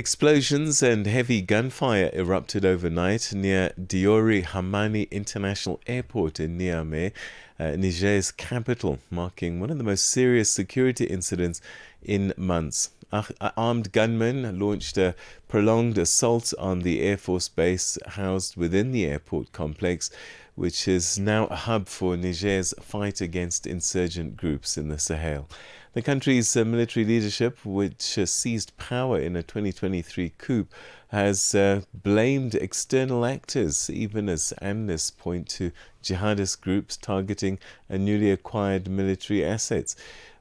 Explosions and heavy gunfire erupted overnight near Diori Hamani International Airport in Niamey, Niger's capital, marking one of the most serious security incidents in months. Armed gunmen launched a prolonged assault on the Air Force base housed within the airport complex, which is now a hub for Niger's fight against insurgent groups in the Sahel. The country's military leadership, which seized power in a 2023 coup, has blamed external actors, even as analysts point to jihadist groups targeting newly acquired military assets.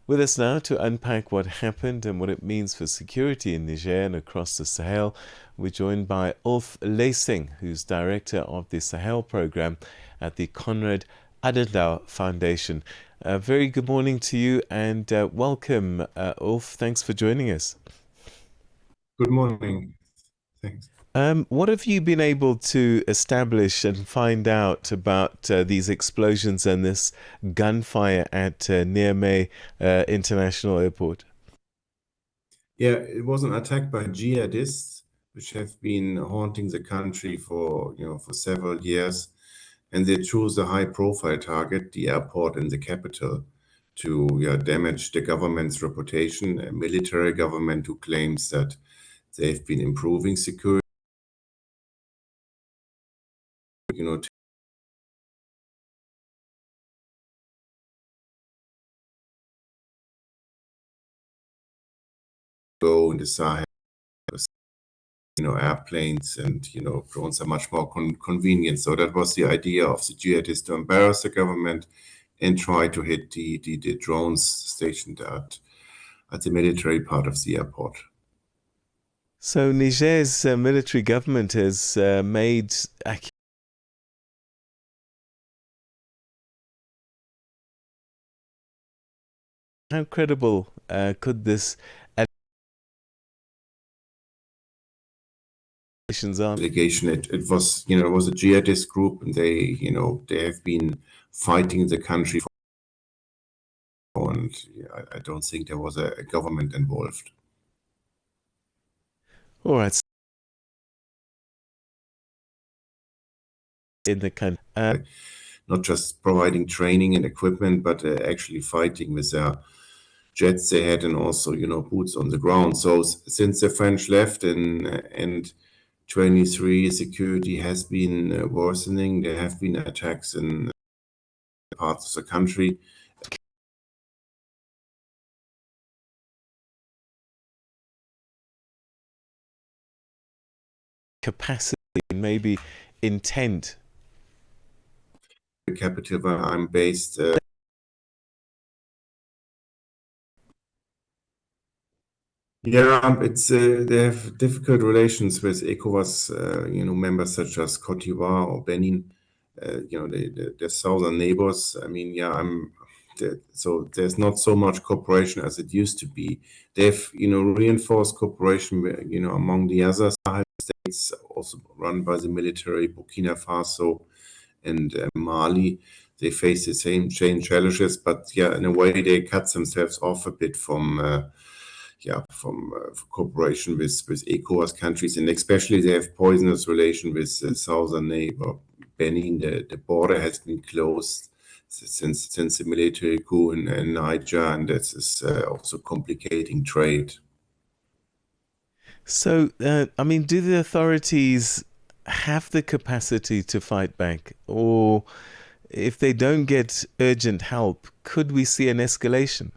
With us now to unpack what happened and what it means for security in Niger and across the Sahel, we're joined by Ulf Laessing, who's director of the Sahel Program at the Konrad Adenauer Foundation. Very good morning to you and welcome, Ulf. Thanks for joining us. Good morning. Thanks. What have you been able to establish and find out about these explosions and this gunfire at Niamey International Airport? Yeah, it was an attack by jihadists, which have been haunting the country for several years, and they chose a high-profile target, the airport in the capital, to damage the government's reputation, a military government who claims that they've been improving security, you know, go in the Sahel, airplanes and, drones are much more convenient. So that was the idea of the jihadists, to embarrass the government and try to hit the drones stationed at the military part of the airport. So Niger's military government has made how credible could this allegations are? Delegation, it was a jihadist group, and they have been fighting the country and I don't think there was a government involved. All right. In the country. Not just providing training and equipment, but actually fighting with their jets they had, and also boots on the ground. So since the French left and 23, security has been worsening. There have been attacks in parts of the country. Capacity, maybe intent. The capital where I'm based. It's they have difficult relations with ECOWAS, members such as Cote d'Ivoire or Benin, the southern neighbors. So there's not so much cooperation as it used to be. They've, reinforced cooperation, among the other Sahel states, also run by the military, Burkina Faso and Mali. They face the same challenges, but in a way they cut themselves off a bit from cooperation with ECOWAS countries, and especially they have poisonous relation with the southern neighbor Benin. The border has been closed since the military coup in Niger, and this is also complicating trade. So, do the authorities have the capacity to fight back, or if they don't get urgent help, could we see an escalation?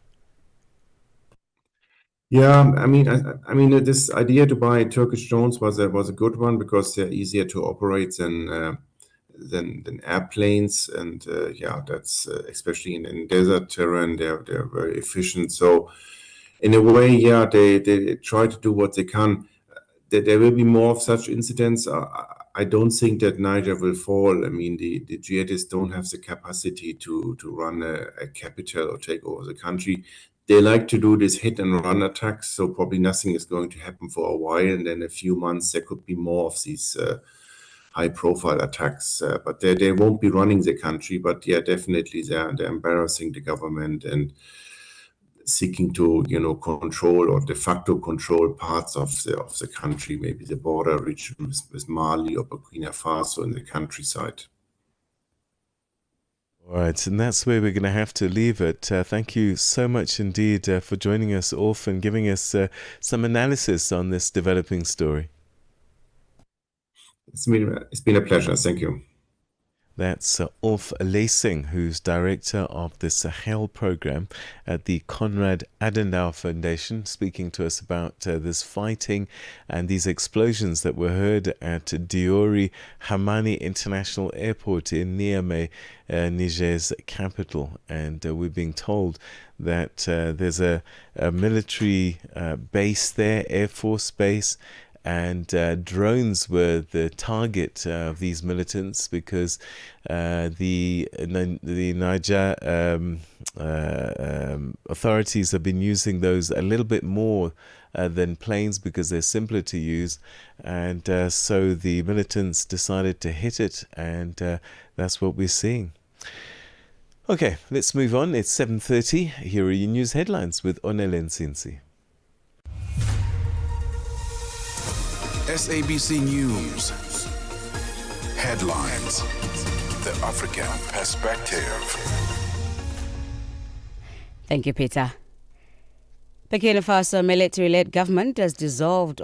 Yeah, this idea to buy Turkish drones was a good one because they're easier to operate than airplanes, and that's especially in desert terrain. They're very efficient. So in a way, they try to do what they can. There will be more of such incidents. I don't think that Niger will fall. I mean, the jihadists don't have the capacity to run a capital or take over the country. They like to do this hit and run attacks, so probably nothing is going to happen for a while, and then a few months there could be more of these high-profile attacks. But they won't be running the country. But definitely they're embarrassing the government, and seeking to, control or de facto control parts of the country, maybe the border region with Mali or Burkina Faso in the countryside. All right, and that's where we're going to have to leave it. Thank you so much indeed for joining us, Ulf, and giving us some analysis on this developing story. It's been a pleasure. Thank you. That's Ulf Laessing, who's director of the Sahel Program at the Konrad Adenauer Foundation, speaking to us about this fighting and these explosions that were heard at Diori Hamani International Airport in Niamey, Niger's capital. And we're being told that there's a military base there, Air Force base, and drones were the target of these militants because the Niger authorities have been using those a little bit more than planes because they're simpler to use, and so the militants decided to hit it, and that's what we're seeing. Okay, let's move on. It's 7:30. Here are your news headlines with Onelen Sinsi. SABC News Headlines. The African Perspective. Thank you, Peter. Burkina Faso military-led government has dissolved